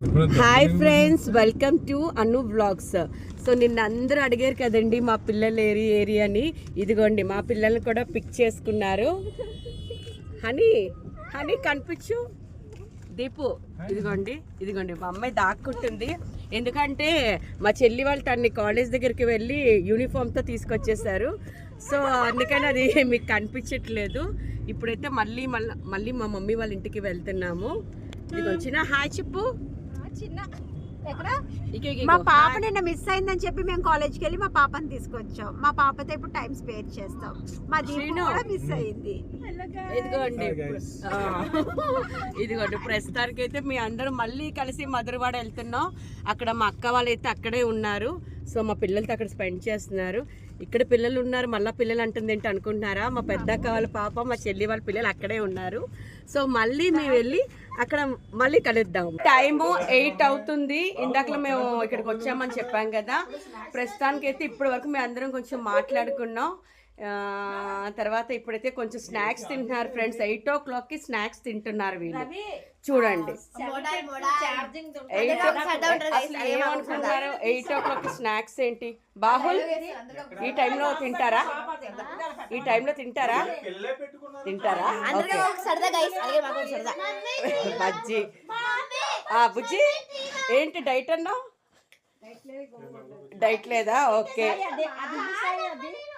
Hi friends, welcome to Anu vlogs. So నిన్న అందరూ అడిగారు కదండి మా పిల్లలు ఏరి అని. ఇదిగోండి మా పిల్లల్ని కూడా పిక్ చేసుకున్నారు. హనీ హనీ కనిపించు. దీపు ఇదిగోండి మా అమ్మాయి దాక్కుంటుంది. ఎందుకంటే మా చెల్లి వాళ్ళు తన్ని కాలేజ్ దగ్గరికి వెళ్ళి యూనిఫామ్తో తీసుకొచ్చేసారు. సో అందుకని అది మీకు కనిపించట్లేదు. ఇప్పుడైతే మళ్ళీ మా మమ్మీ వాళ్ళ ఇంటికి వెళ్తున్నాము. ఇది వచ్చిన హాయ్ చెప్పు. మా పాప నిన్న మిస్ అయిందని చెప్పి మేము కాలేజ్కి వెళ్ళి మా పాపని తీసుకొచ్చాం. మా పాపతో ఇప్పుడు టైం స్పేర్ చేస్తాం. మా దీపు కూడా మిస్ అయింది. ఇదిగోండి ప్రస్తుతానికి అయితే మీ అందరూ మళ్ళీ కలిసి మధురవాడ వెళ్తున్నాం. అక్కడ మా అక్క వాళ్ళు అయితే అక్కడే ఉన్నారు. సో మా పిల్లలతో అక్కడ స్పెండ్ చేస్తున్నారు. ఇక్కడ పిల్లలు ఉన్నారు, మళ్ళీ పిల్లలు అంటుంది ఏంటి అనుకుంటున్నారా? మా పెద్దక్క వాళ్ళ పాప, మా చెల్లి వాళ్ళ పిల్లలు అక్కడే ఉన్నారు. సో మళ్ళీ మేము వెళ్ళి అక్కడ మళ్ళీ కలుద్దాం. టైము 8 అవుతుంది. ఇందాకలో మేము ఇక్కడికి వచ్చామని చెప్పాం కదా. ప్రస్తుతానికి అయితే ఇప్పటి వరకు మేము అందరం కొంచెం మాట్లాడుకున్నాం. తర్వాత ఇప్పుడైతే కొంచెం స్నాక్స్ తింటున్నారు ఫ్రెండ్స్. 8 o'clockకి స్నాక్స్ తింటున్నారు వీళ్ళు. చూడండి 8 o'clockకి స్నాక్స్ ఏంటి బాహుల్? ఈ టైంలో తింటారా? బజ్జీ బుజ్జి ఏంటి డైట్ అన్నావు? డైట్ లేదా? ఓకే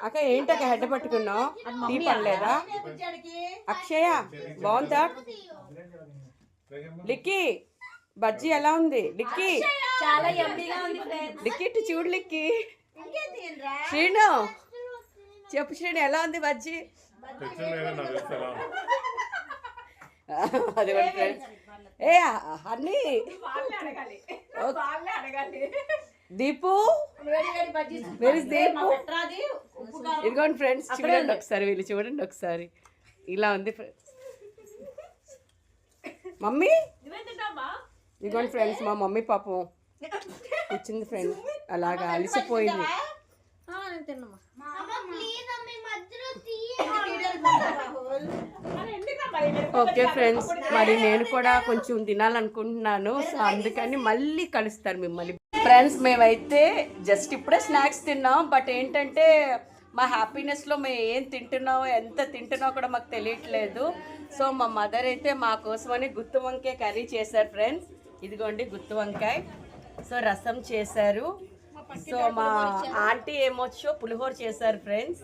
అక్క ఏంటక్క హెడ్ పట్టుకున్నావు? టీ పడలేదా? అక్షయ బాగుందా? లిక్కీ బజ్జీ ఎలా ఉంది? లిక్కీ లిక్కీ ఇటు చూడు. లిక్కీ శ్రీను చెప్పు. శ్రీను ఎలా ఉంది బజ్జీ? అది ఏ అన్నీ దీపు ఇదిగోండి ఫ్రెండ్స్, చూడండి ఒకసారి, వీళ్ళు చూడండి ఒకసారి. ఇలా ఉంది మమ్మీ. ఇదిగోండి ఫ్రెండ్స్, మా మమ్మీ పాపం వచ్చింది ఫ్రెండ్స్, అలాగా అలిసిపోయింది. ఓకే ఫ్రెండ్స్, మరి నేను కూడా కొంచెం తినాలనుకుంటున్నాను. సో అందుకని మళ్ళీ కలుస్తారు మిమ్మల్ని. ఫ్రెండ్స్ మేమైతే జస్ట్ ఇప్పుడే స్నాక్స్ తిన్నాం. బట్ ఏంటంటే మా హ్యాపీనెస్లో మేము ఏం తింటున్నామో, ఎంత తింటున్నామో కూడా మాకు తెలియట్లేదు. సో మా మదర్ అయితే మా కోసమని గుత్తి వంకాయ కర్రీ చేశారు ఫ్రెండ్స్. ఇదిగోండి గుత్తి వంకాయ. సో రసం చేశారు. సో మా ఆంటీ ఏమొచ్చో పులిహోర చేశారు ఫ్రెండ్స్.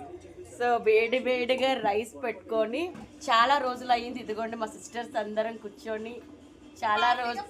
సో వేడిగా రైస్ పెట్టుకొని చాలా రోజులు అయ్యింది. ఇదిగోండి మా సిస్టర్స్ అందరం కూర్చొని చాలా రోజు